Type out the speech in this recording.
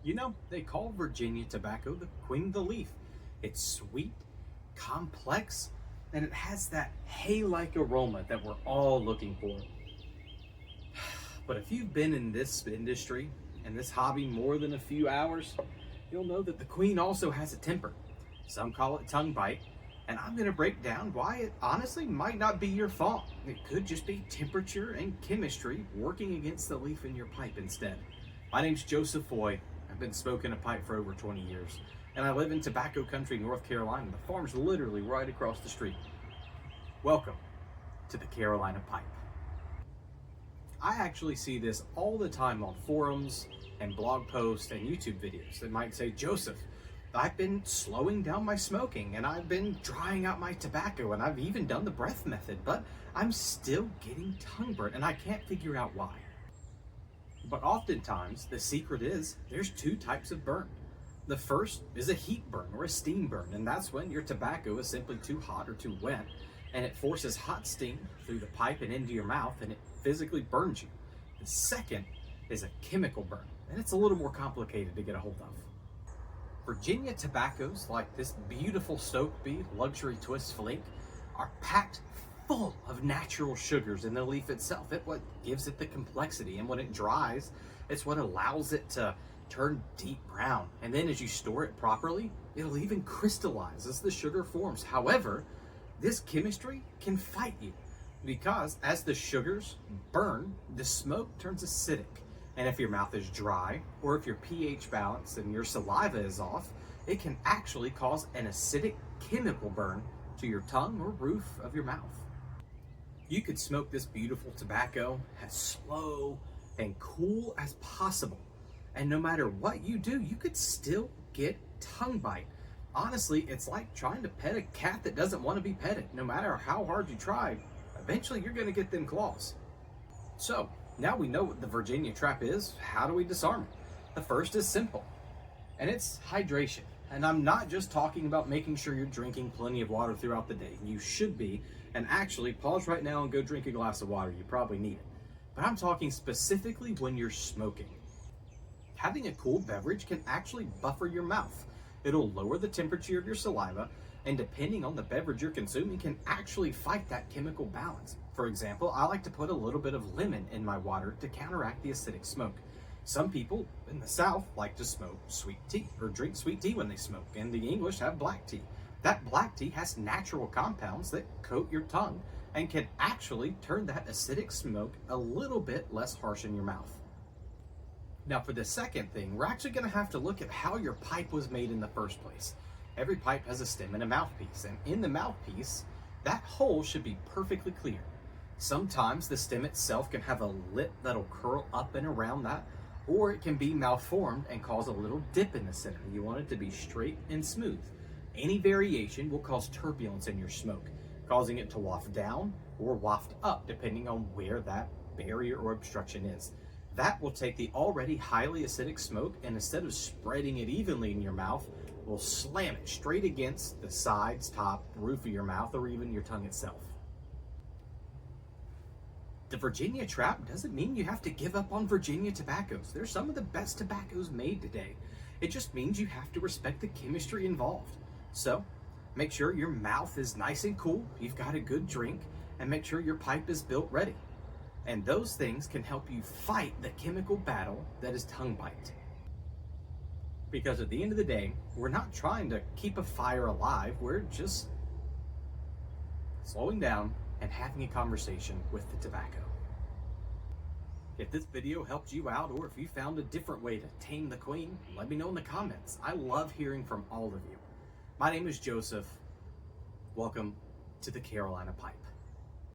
You know, they call Virginia tobacco the queen of the leaf. It's sweet, complex, and it has that hay-like aroma that we're all looking for. But if you've been in this industry and this hobby more than a few hours, you'll know that the queen also has a temper. Some call it tongue bite, and I'm going to break down why it honestly might not be your fault. It could just be temperature and chemistry working against the leaf in your pipe instead. My name's Joseph Foy. I've been smoking a pipe for over 20 years, and I live in tobacco country, North Carolina. The farm's literally right across the street. Welcome to the Carolina Pipe. I actually see this all the time on forums and blog posts and YouTube videos that might say, Joseph, I've been slowing down my smoking and I've been drying out my tobacco and I've even done the breath method, but I'm still getting tongue burnt and I can't figure out why. But oftentimes the secret is there's two types of burn. The first is a heat burn or a steam burn, and that's when your tobacco is simply too hot or too wet and it forces hot steam through the pipe and into your mouth and it physically burns you. The second is a chemical burn, and it's a little more complicated to get a hold of. Virginia tobaccos like this beautiful Soapy luxury twist flake are packed full of natural sugars in the leaf itself. It's what gives it the complexity, and when it dries, it's what allows it to turn deep brown. And then as you store it properly, it'll even crystallize as the sugar forms. However, this chemistry can fight you because as the sugars burn, the smoke turns acidic. And if your mouth is dry, or if your pH balance and your saliva is off, it can actually cause an acidic chemical burn to your tongue or roof of your mouth. You could smoke this beautiful tobacco as slow and cool as possible. And no matter what you do, you could still get tongue bite. Honestly, it's like trying to pet a cat that doesn't want to be petted. No matter how hard you try, eventually you're going to get them claws. So, now we know what the Virginia trap is. How do we disarm it? The first is simple, and it's hydration. And I'm not just talking about making sure you're drinking plenty of water throughout the day. You should be, and actually pause right now and go drink a glass of water. You probably need it. But I'm talking specifically when you're smoking. Having a cool beverage can actually buffer your mouth. It'll lower the temperature of your saliva, and depending on the beverage you're consuming, can actually fight that chemical balance. For example, I like to put a little bit of lemon in my water to counteract the acidic smoke. Some people in the South like to smoke sweet tea or drink sweet tea when they smoke, and the English have black tea. That black tea has natural compounds that coat your tongue and can actually turn that acidic smoke a little bit less harsh in your mouth. Now for the second thing, we're actually going to have to look at how your pipe was made in the first place. Every pipe has a stem and a mouthpiece, and in the mouthpiece, that hole should be perfectly clear. Sometimes the stem itself can have a lip that'll curl up and around that, or it can be malformed and cause a little dip in the center. You want it to be straight and smooth. Any variation will cause turbulence in your smoke, causing it to waft down or waft up, depending on where that barrier or obstruction is. That will take the already highly acidic smoke, and instead of spreading it evenly in your mouth, will slam it straight against the sides, top, roof of your mouth, or even your tongue itself. The Virginia trap doesn't mean you have to give up on Virginia tobaccos. They're some of the best tobaccos made today. It just means you have to respect the chemistry involved. So, make sure your mouth is nice and cool, you've got a good drink, and make sure your pipe is built ready. And those things can help you fight the chemical battle that is tongue bite. Because at the end of the day, we're not trying to keep a fire alive, we're just slowing down and having a conversation with the tobacco. If this video helped you out, or if you found a different way to tame the queen, let me know in the comments. I love hearing from all of you. My name is Joseph. Welcome to the Carolina Pipe.